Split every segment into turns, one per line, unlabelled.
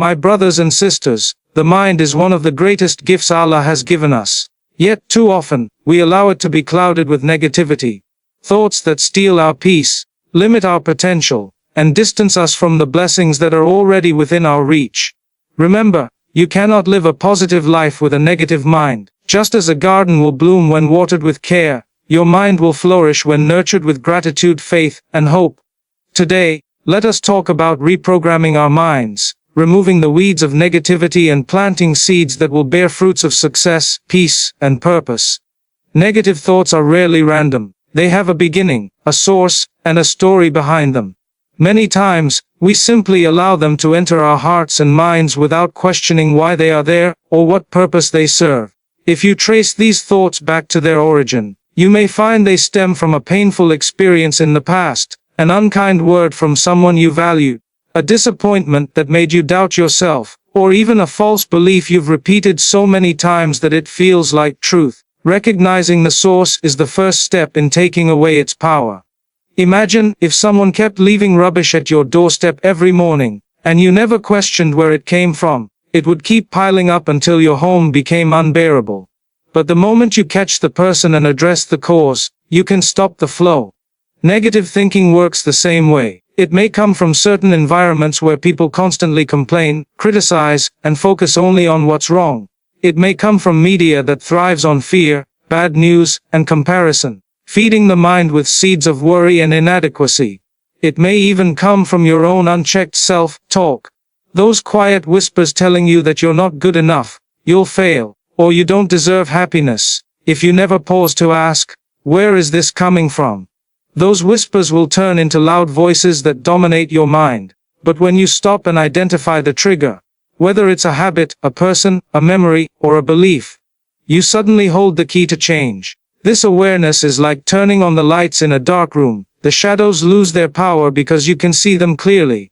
My brothers and sisters, the mind is one of the greatest gifts Allah has given us. Yet, too often, we allow it to be clouded with negativity. Thoughts that steal our peace, limit our potential, and distance us from the blessings that are already within our reach. Remember, you cannot live a positive life with a negative mind. Just as a garden will bloom when watered with care, your mind will flourish when nurtured with gratitude, faith, and hope. Today, let us talk about reprogramming our minds, removing the weeds of negativity and planting seeds that will bear fruits of success, peace, and purpose. Negative thoughts are rarely random. They have a beginning, a source, and a story behind them. Many times, we simply allow them to enter our hearts and minds without questioning why they are there, or what purpose they serve. If you trace these thoughts back to their origin, you may find they stem from a painful experience in the past, an unkind word from someone you valued, a disappointment that made you doubt yourself, or even a false belief you've repeated so many times that it feels like truth. Recognizing the source is the first step in taking away its power. Imagine if someone kept leaving rubbish at your doorstep every morning, and you never questioned where it came from. It would keep piling up until your home became unbearable. But the moment you catch the person and address the cause, you can stop the flow. Negative thinking works the same way. It may come from certain environments where people constantly complain, criticize, and focus only on what's wrong. It may come from media that thrives on fear, bad news, and comparison, feeding the mind with seeds of worry and inadequacy. It may even come from your own unchecked self-talk. Those quiet whispers telling you that you're not good enough, you'll fail, or you don't deserve happiness. If you never pause to ask, where is this coming from? Those whispers will turn into loud voices that dominate your mind. But when you stop and identify the trigger, whether it's a habit, a person, a memory, or a belief, you suddenly hold the key to change. This awareness is like turning on the lights in a dark room. The shadows lose their power because you can see them clearly.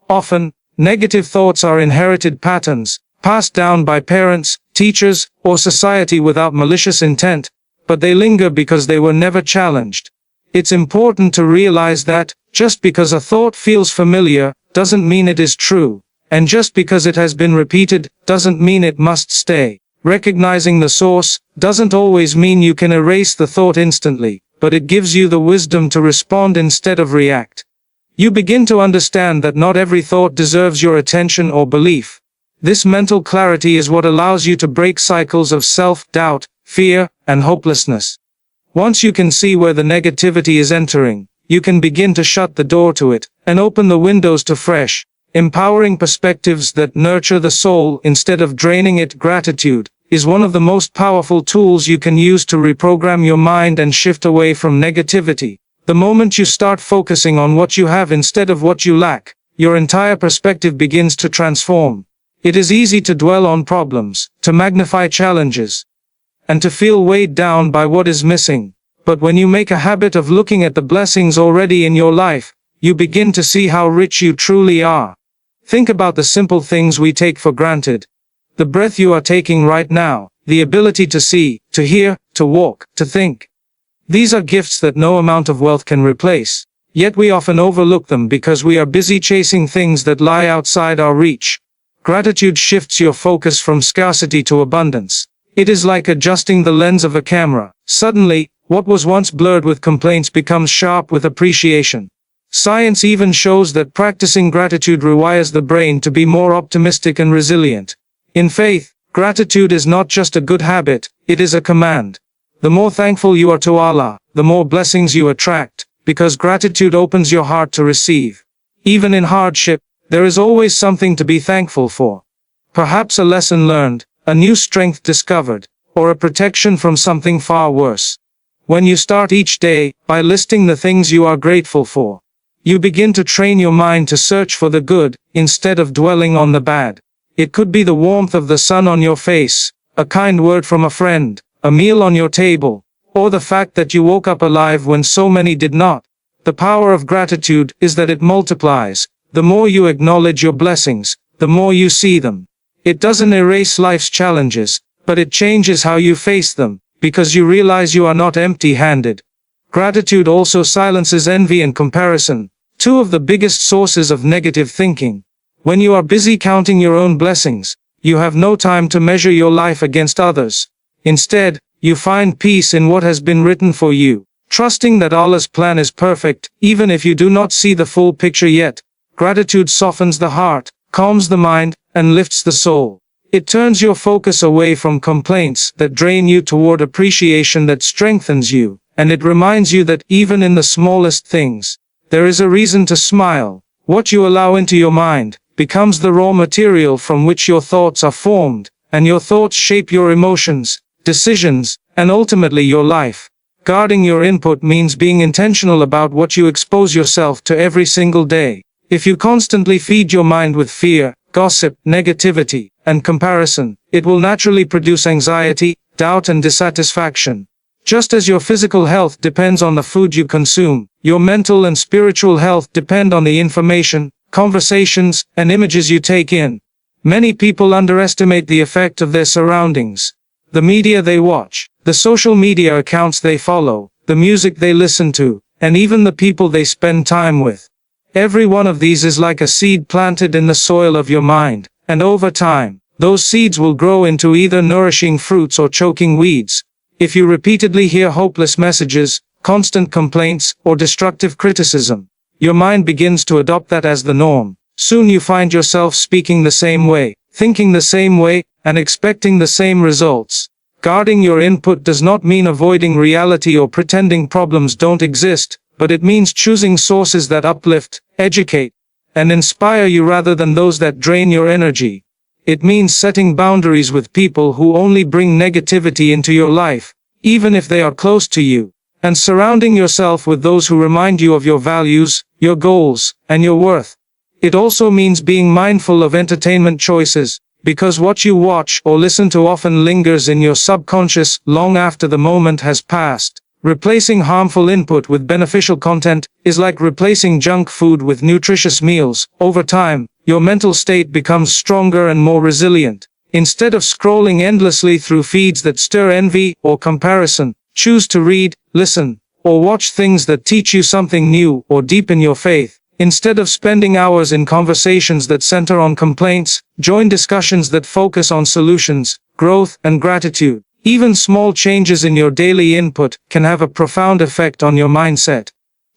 Often, negative thoughts are inherited patterns, passed down by parents, teachers, or society without malicious intent, but they linger because they were never challenged. It's important to realize that, just because a thought feels familiar, doesn't mean it is true. And just because it has been repeated, doesn't mean it must stay. Recognizing the source doesn't always mean you can erase the thought instantly, but it gives you the wisdom to respond instead of react. You begin to understand that not every thought deserves your attention or belief. This mental clarity is what allows you to break cycles of self-doubt, fear, and hopelessness. Once you can see where the negativity is entering, you can begin to shut the door to it, and open the windows to fresh, empowering perspectives that nurture the soul instead of draining it. Gratitude is one of the most powerful tools you can use to reprogram your mind and shift away from negativity. The moment you start focusing on what you have instead of what you lack, your entire perspective begins to transform. It is easy to dwell on problems, to magnify challenges, and to feel weighed down by what is missing. But when you make a habit of looking at the blessings already in your life, you begin to see how rich you truly are. Think about the simple things we take for granted. The breath you are taking right now, the ability to see, to hear, to walk, to think. These are gifts that no amount of wealth can replace. Yet we often overlook them because we are busy chasing things that lie outside our reach. Gratitude shifts your focus from scarcity to abundance. It is like adjusting the lens of a camera. Suddenly, what was once blurred with complaints becomes sharp with appreciation. Science even shows that practicing gratitude rewires the brain to be more optimistic and resilient. In faith, gratitude is not just a good habit, it is a command. The more thankful you are to Allah, the more blessings you attract, because gratitude opens your heart to receive. Even in hardship, there is always something to be thankful for. Perhaps a lesson learned, a new strength discovered, or a protection from something far worse. When you start each day by listing the things you are grateful for, you begin to train your mind to search for the good, instead of dwelling on the bad. It could be the warmth of the sun on your face, a kind word from a friend, a meal on your table, or the fact that you woke up alive when so many did not. The power of gratitude is that it multiplies. The more you acknowledge your blessings, the more you see them. It doesn't erase life's challenges, but it changes how you face them, because you realize you are not empty-handed. Gratitude also silences envy and comparison, two of the biggest sources of negative thinking. When you are busy counting your own blessings, you have no time to measure your life against others. Instead, you find peace in what has been written for you, trusting that Allah's plan is perfect, even if you do not see the full picture yet. Gratitude softens the heart, calms the mind, and lifts the soul. It turns your focus away from complaints that drain you toward appreciation that strengthens you, and it reminds you that even in the smallest things, there is a reason to smile. What you allow into your mind becomes the raw material from which your thoughts are formed, and your thoughts shape your emotions, decisions, and ultimately your life. Guarding your input means being intentional about what you expose yourself to every single day. If you constantly feed your mind with fear, gossip, negativity, and comparison, it will naturally produce anxiety, doubt, and dissatisfaction. Just as your physical health depends on the food you consume, your mental and spiritual health depend on the information, conversations, and images you take in. Many people underestimate the effect of their surroundings. The media they watch, the social media accounts they follow, the music they listen to, and even the people they spend time with. Every one of these is like a seed planted in the soil of your mind, and over time, those seeds will grow into either nourishing fruits or choking weeds. If you repeatedly hear hopeless messages, constant complaints, or destructive criticism, your mind begins to adopt that as the norm. Soon you find yourself speaking the same way, thinking the same way, and expecting the same results. Guarding your input does not mean avoiding reality or pretending problems don't exist, but it means choosing sources that uplift, educate, and inspire you rather than those that drain your energy. It means setting boundaries with people who only bring negativity into your life, even if they are close to you, and surrounding yourself with those who remind you of your values, your goals, and your worth. It also means being mindful of entertainment choices, because what you watch or listen to often lingers in your subconscious long after the moment has passed. Replacing harmful input with beneficial content is like replacing junk food with nutritious meals. Over time, your mental state becomes stronger and more resilient. Instead of scrolling endlessly through feeds that stir envy or comparison, choose to read, listen, or watch things that teach you something new or deepen your faith. Instead of spending hours in conversations that center on complaints, join discussions that focus on solutions, growth, and gratitude. Even small changes in your daily input can have a profound effect on your mindset.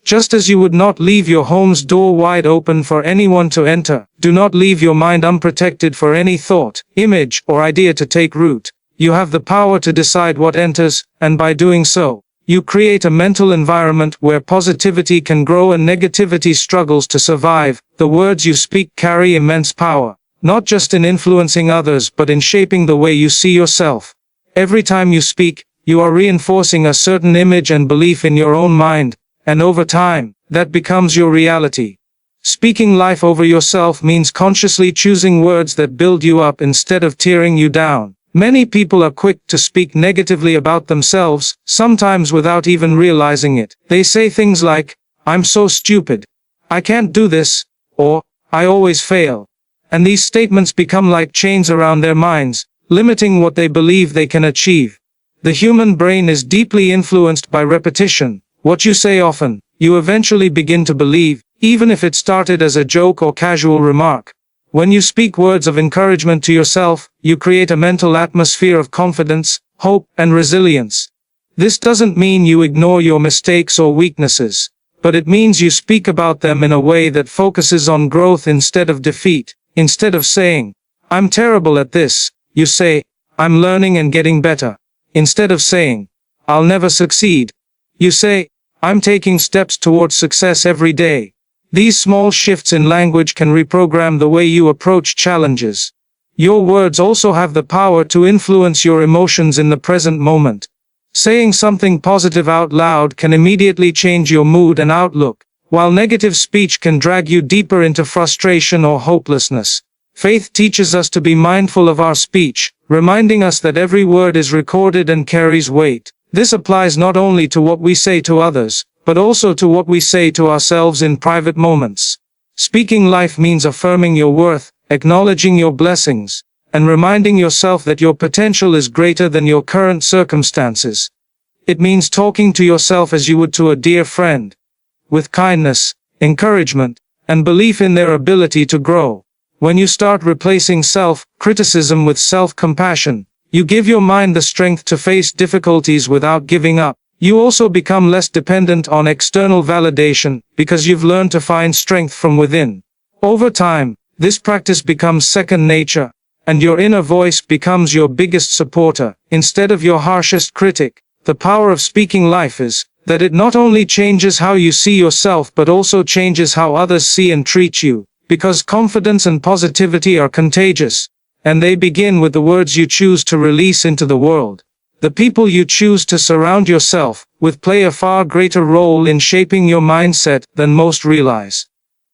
Just as you would not leave your home's door wide open for anyone to enter, do not leave your mind unprotected for any thought, image, or idea to take root. You have the power to decide what enters, and by doing so, you create a mental environment where positivity can grow and negativity struggles to survive. The words you speak carry immense power, not just in influencing others but in shaping the way you see yourself. Every time you speak, you are reinforcing a certain image and belief in your own mind, and over time, that becomes your reality. Speaking life over yourself means consciously choosing words that build you up instead of tearing you down. Many people are quick to speak negatively about themselves, sometimes without even realizing it. They say things like, "I'm so stupid," "I can't do this," or "I always fail." And these statements become like chains around their minds, limiting what they believe they can achieve. The human brain is deeply influenced by repetition. What you say often, you eventually begin to believe, even if it started as a joke or casual remark. When you speak words of encouragement to yourself, you create a mental atmosphere of confidence, hope, and resilience. This doesn't mean you ignore your mistakes or weaknesses, but it means you speak about them in a way that focuses on growth instead of defeat. Instead of saying, "I'm terrible at this," you say, "I'm learning and getting better." Instead of saying, "I'll never succeed," you say, "I'm taking steps towards success every day." These small shifts in language can reprogram the way you approach challenges. Your words also have the power to influence your emotions in the present moment. Saying something positive out loud can immediately change your mood and outlook, while negative speech can drag you deeper into frustration or hopelessness. Faith teaches us to be mindful of our speech, reminding us that every word is recorded and carries weight. This applies not only to what we say to others, but also to what we say to ourselves in private moments. Speaking life means affirming your worth, acknowledging your blessings, and reminding yourself that your potential is greater than your current circumstances. It means talking to yourself as you would to a dear friend, with kindness, encouragement, and belief in their ability to grow. When you start replacing self-criticism with self-compassion, you give your mind the strength to face difficulties without giving up. You also become less dependent on external validation because you've learned to find strength from within. Over time, this practice becomes second nature, and your inner voice becomes your biggest supporter, instead of your harshest critic. The power of speaking life is that it not only changes how you see yourself but also changes how others see and treat you, because confidence and positivity are contagious, and they begin with the words you choose to release into the world. The people you choose to surround yourself with play a far greater role in shaping your mindset than most realize.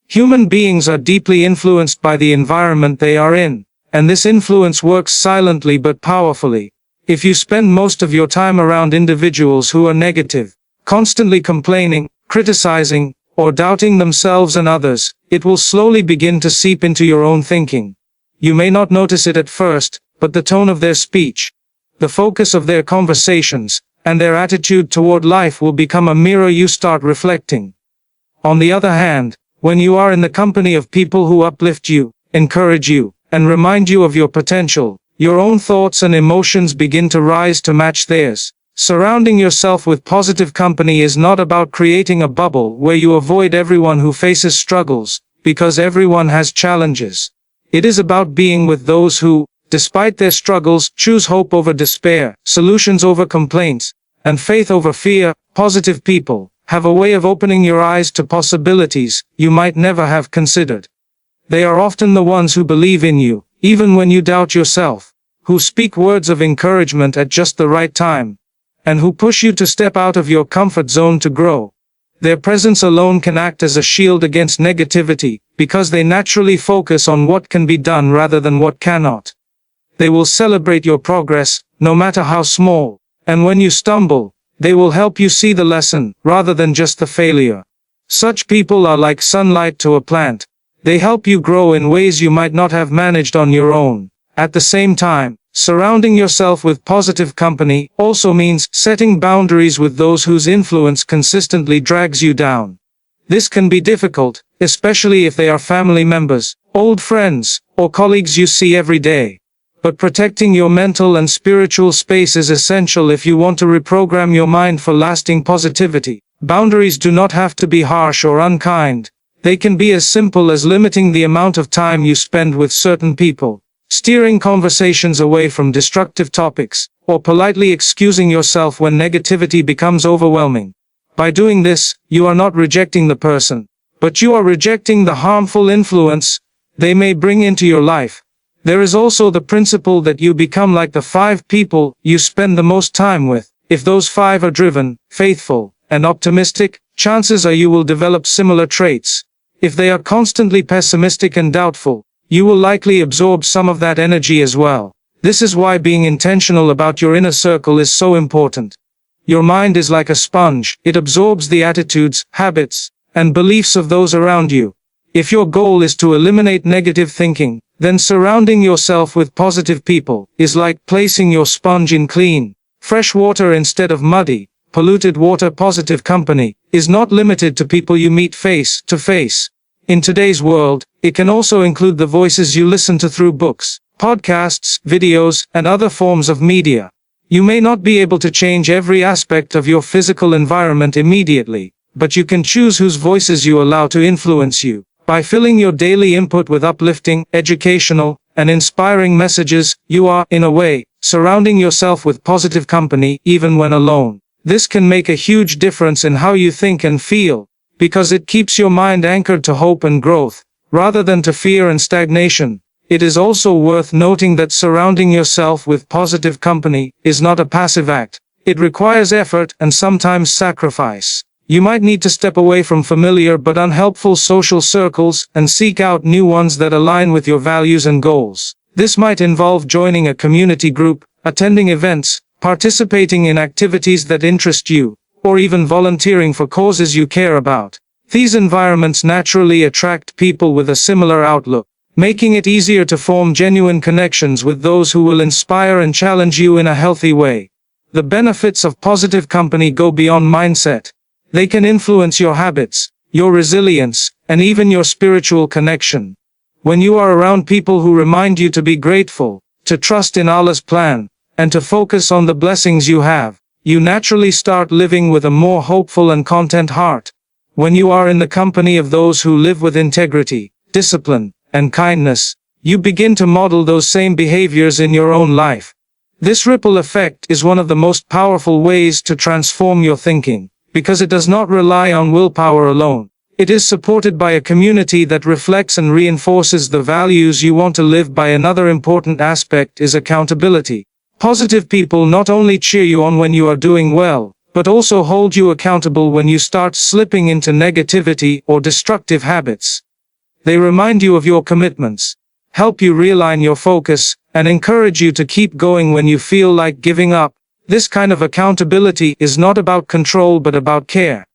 Human beings are deeply influenced by the environment they are in, and this influence works silently but powerfully. If you spend most of your time around individuals who are negative, constantly complaining, criticizing, or doubting themselves and others, it will slowly begin to seep into your own thinking. You may not notice it at first, but the tone of their speech, the focus of their conversations, and their attitude toward life will become a mirror you start reflecting. On the other hand, when you are in the company of people who uplift you, encourage you, and remind you of your potential, your own thoughts and emotions begin to rise to match theirs. Surrounding yourself with positive company is not about creating a bubble where you avoid everyone who faces struggles, because everyone has challenges. It is about being with those who, despite their struggles, choose hope over despair, solutions over complaints, and faith over fear. Positive people have a way of opening your eyes to possibilities you might never have considered. They are often the ones who believe in you, even when you doubt yourself, who speak words of encouragement at just the right time, and who push you to step out of your comfort zone to grow. Their presence alone can act as a shield against negativity, because they naturally focus on what can be done rather than what cannot. They will celebrate your progress, no matter how small, and when you stumble, they will help you see the lesson, rather than just the failure. Such people are like sunlight to a plant. They help you grow in ways you might not have managed on your own. At the same time, surrounding yourself with positive company also means setting boundaries with those whose influence consistently drags you down. This can be difficult, especially if they are family members, old friends, or colleagues you see every day. But protecting your mental and spiritual space is essential if you want to reprogram your mind for lasting positivity. Boundaries do not have to be harsh or unkind. They can be as simple as limiting the amount of time you spend with certain people, steering conversations away from destructive topics, or politely excusing yourself when negativity becomes overwhelming. By doing this, you are not rejecting the person, but you are rejecting the harmful influence they may bring into your life. There is also the principle that you become like the 5 people you spend the most time with. If those 5 are driven, faithful, and optimistic, chances are you will develop similar traits. If they are constantly pessimistic and doubtful, you will likely absorb some of that energy as well. This is why being intentional about your inner circle is so important. Your mind is like a sponge. It absorbs the attitudes, habits, and beliefs of those around you. If your goal is to eliminate negative thinking, then surrounding yourself with positive people is like placing your sponge in clean, fresh water instead of muddy, polluted water. Positive company is not limited to people you meet face to face. In today's world, it can also include the voices you listen to through books, podcasts, videos, and other forms of media. You may not be able to change every aspect of your physical environment immediately, but you can choose whose voices you allow to influence you. By filling your daily input with uplifting, educational, and inspiring messages, you are, in a way, surrounding yourself with positive company, even when alone. This can make a huge difference in how you think and feel, because it keeps your mind anchored to hope and growth, rather than to fear and stagnation. It is also worth noting that surrounding yourself with positive company is not a passive act. It requires effort and sometimes sacrifice. You might need to step away from familiar but unhelpful social circles and seek out new ones that align with your values and goals. This might involve joining a community group, attending events, participating in activities that interest you, or even volunteering for causes you care about. These environments naturally attract people with a similar outlook, making it easier to form genuine connections with those who will inspire and challenge you in a healthy way. The benefits of positive company go beyond mindset. They can influence your habits, your resilience, and even your spiritual connection. When you are around people who remind you to be grateful, to trust in Allah's plan, and to focus on the blessings you have, you naturally start living with a more hopeful and content heart. When you are in the company of those who live with integrity, discipline, and kindness, you begin to model those same behaviors in your own life. This ripple effect is one of the most powerful ways to transform your thinking, because it does not rely on willpower alone. It is supported by a community that reflects and reinforces the values you want to live by. Another important aspect is accountability. Positive people not only cheer you on when you are doing well, but also hold you accountable when you start slipping into negativity or destructive habits. They remind you of your commitments, help you realign your focus, and encourage you to keep going when you feel like giving up. This kind of accountability is not about control but about care.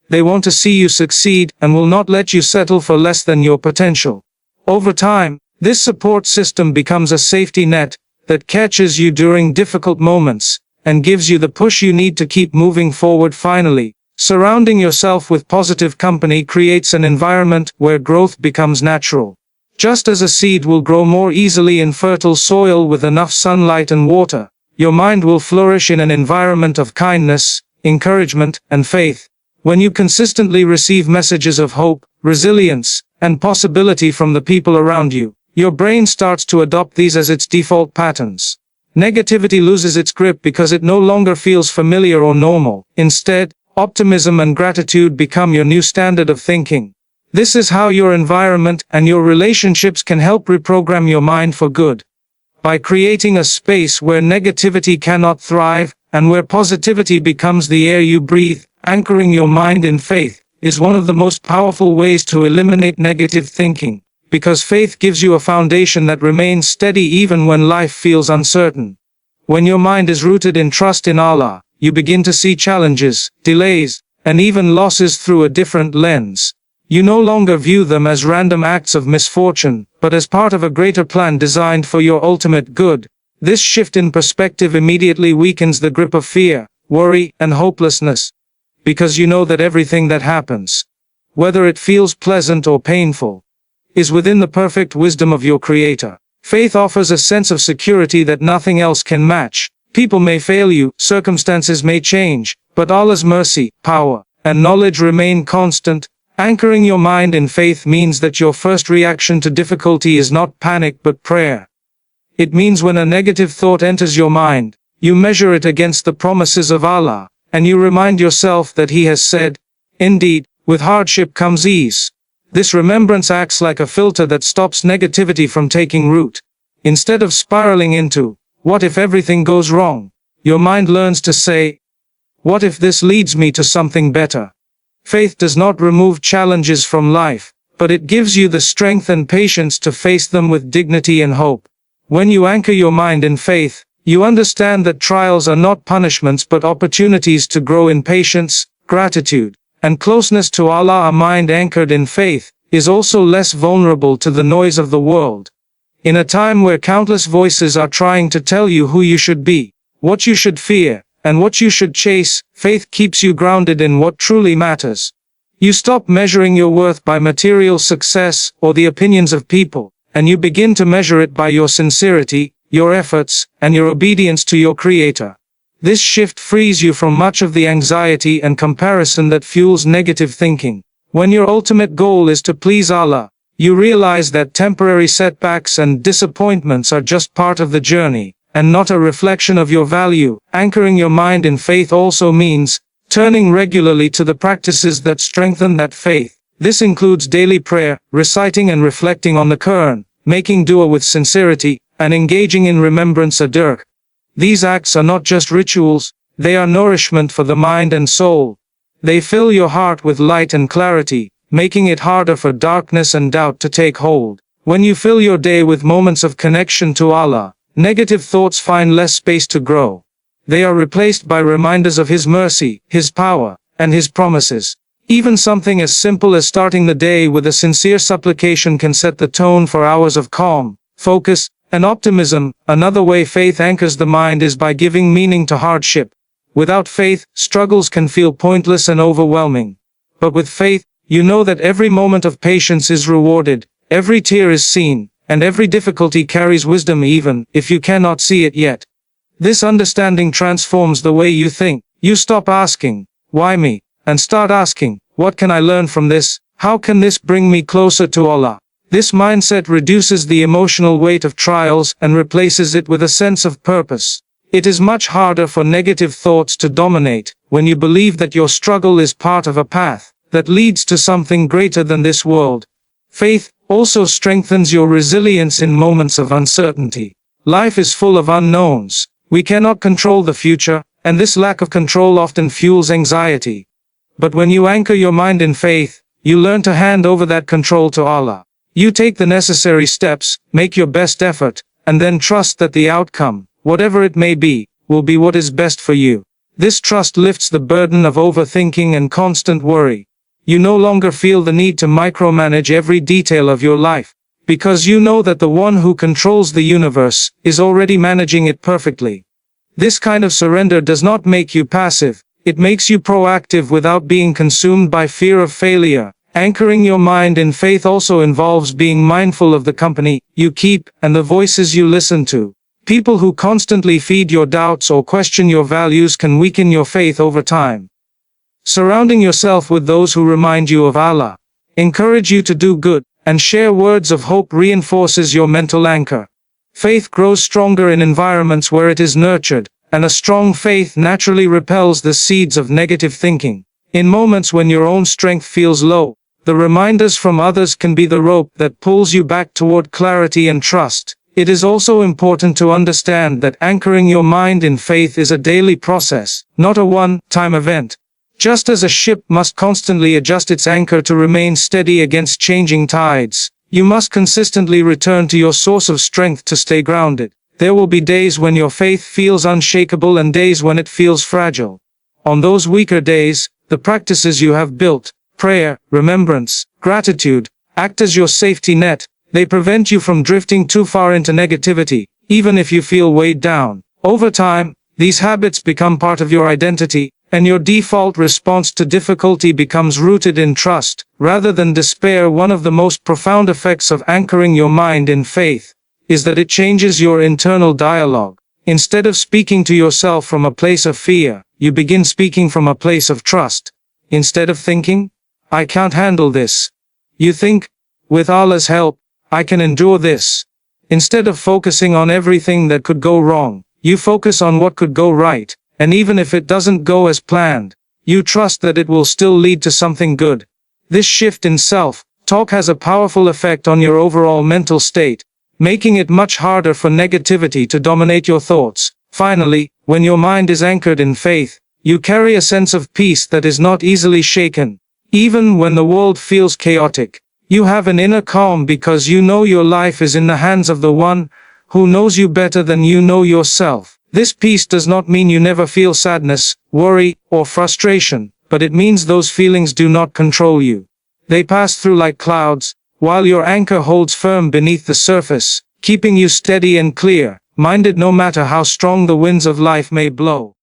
They want to see you succeed and will not let you settle for less than your potential. Over time, this support system becomes a safety net that catches you during difficult moments and gives you the push you need to keep moving forward. Finally, surrounding yourself with positive company creates an environment where growth becomes natural. Just as a seed will grow more easily in fertile soil with enough sunlight and water, your mind will flourish in an environment of kindness, encouragement, and faith. When you consistently receive messages of hope, resilience, and possibility from the people around you, your brain starts to adopt these as its default patterns. Negativity loses its grip because it no longer feels familiar or normal. Instead, optimism and gratitude become your new standard of thinking. This is how your environment and your relationships can help reprogram your mind for good. By creating a space where negativity cannot thrive, and where positivity becomes the air you breathe, anchoring your mind in faith is one of the most powerful ways to eliminate negative thinking, because faith gives you a foundation that remains steady even when life feels uncertain. When your mind is rooted in trust in Allah, you begin to see challenges, delays, and even losses through a different lens. You no longer view them as random acts of misfortune, but as part of a greater plan designed for your ultimate good. This shift in perspective immediately weakens the grip of fear, worry, and hopelessness, because you know that everything that happens, whether it feels pleasant or painful, is within the perfect wisdom of your Creator. Faith offers a sense of security that nothing else can match. People may fail you, circumstances may change, but Allah's mercy, power, and knowledge remain constant. Anchoring your mind in faith means that your first reaction to difficulty is not panic but prayer. It means when a negative thought enters your mind, you measure it against the promises of Allah, and you remind yourself that He has said, "Indeed, with hardship comes ease." This remembrance acts like a filter that stops negativity from taking root. Instead of spiraling into, "What if everything goes wrong?" your mind learns to say, "What if this leads me to something better?" Faith does not remove challenges from life, but it gives you the strength and patience to face them with dignity and hope. When you anchor your mind in faith, you understand that trials are not punishments but opportunities to grow in patience, gratitude, and closeness to Allah. A mind anchored in faith is also less vulnerable to the noise of the world. In a time where countless voices are trying to tell you who you should be, what you should fear, and what you should chase, faith keeps you grounded in what truly matters. You stop measuring your worth by material success or the opinions of people, and you begin to measure it by your sincerity, your efforts, and your obedience to your Creator. This shift frees you from much of the anxiety and comparison that fuels negative thinking. When your ultimate goal is to please Allah, you realize that temporary setbacks and disappointments are just part of the journey, and not a reflection of your value. Anchoring your mind in faith also means turning regularly to the practices that strengthen that faith. This includes daily prayer, reciting and reflecting on the Quran, making dua with sincerity, and engaging in remembrance adirk. These acts are not just rituals, they are nourishment for the mind and soul. They fill your heart with light and clarity, making it harder for darkness and doubt to take hold. When you fill your day with moments of connection to Allah, negative thoughts find less space to grow. They are replaced by reminders of His mercy, His power, and His promises. Even something as simple as starting the day with a sincere supplication can set the tone for hours of calm, focus, and optimism. Another way faith anchors the mind is by giving meaning to hardship. Without faith, struggles can feel pointless and overwhelming. But with faith, you know that every moment of patience is rewarded, Every tear is seen, and every difficulty carries wisdom even if you cannot see it yet. This understanding transforms the way you think. You stop asking, "Why me?" and start asking, "What can I learn from this? How can this bring me closer to Allah?" This mindset reduces the emotional weight of trials and replaces it with a sense of purpose. It is much harder for negative thoughts to dominate when you believe that your struggle is part of a path that leads to something greater than this world. Faith also strengthens your resilience in moments of uncertainty. Life is full of unknowns. We cannot control the future, and this lack of control often fuels anxiety. But when you anchor your mind in faith, you learn to hand over that control to Allah. You take the necessary steps, make your best effort, and then trust that the outcome, whatever it may be, will be what is best for you. This trust lifts the burden of overthinking and constant worry. You no longer feel the need to micromanage every detail of your life, because you know that the one who controls the universe is already managing it perfectly. This kind of surrender does not make you passive, it makes you proactive without being consumed by fear of failure. Anchoring your mind in faith also involves being mindful of the company you keep and the voices you listen to. People who constantly feed your doubts or question your values can weaken your faith over time. Surrounding yourself with those who remind you of Allah, encourage you to do good, and share words of hope reinforces your mental anchor. Faith grows stronger in environments where it is nurtured, and a strong faith naturally repels the seeds of negative thinking. In moments when your own strength feels low, the reminders from others can be the rope that pulls you back toward clarity and trust. It is also important to understand that anchoring your mind in faith is a daily process, not a one-time event. Just as a ship must constantly adjust its anchor to remain steady against changing tides, you must consistently return to your source of strength to stay grounded. There will be days when your faith feels unshakable and days when it feels fragile. On those weaker days, the practices you have built, prayer, remembrance, gratitude, act as your safety net. They prevent you from drifting too far into negativity, even if you feel weighed down. Over time, these habits become part of your identity, and your default response to difficulty becomes rooted in trust, rather than despair. One of the most profound effects of anchoring your mind in faith is that it changes your internal dialogue. Instead of speaking to yourself from a place of fear, you begin speaking from a place of trust. Instead of thinking, "I can't handle this," you think, "With Allah's help, I can endure this." Instead of focusing on everything that could go wrong, you focus on what could go right, and even if it doesn't go as planned, you trust that it will still lead to something good. This shift in self-talk has a powerful effect on your overall mental state, making it much harder for negativity to dominate your thoughts. Finally, when your mind is anchored in faith, you carry a sense of peace that is not easily shaken. Even when the world feels chaotic, you have an inner calm because you know your life is in the hands of the one who knows you better than you know yourself. This peace does not mean you never feel sadness, worry, or frustration, but it means those feelings do not control you. They pass through like clouds, while your anchor holds firm beneath the surface, keeping you steady and clear-minded no matter how strong the winds of life may blow.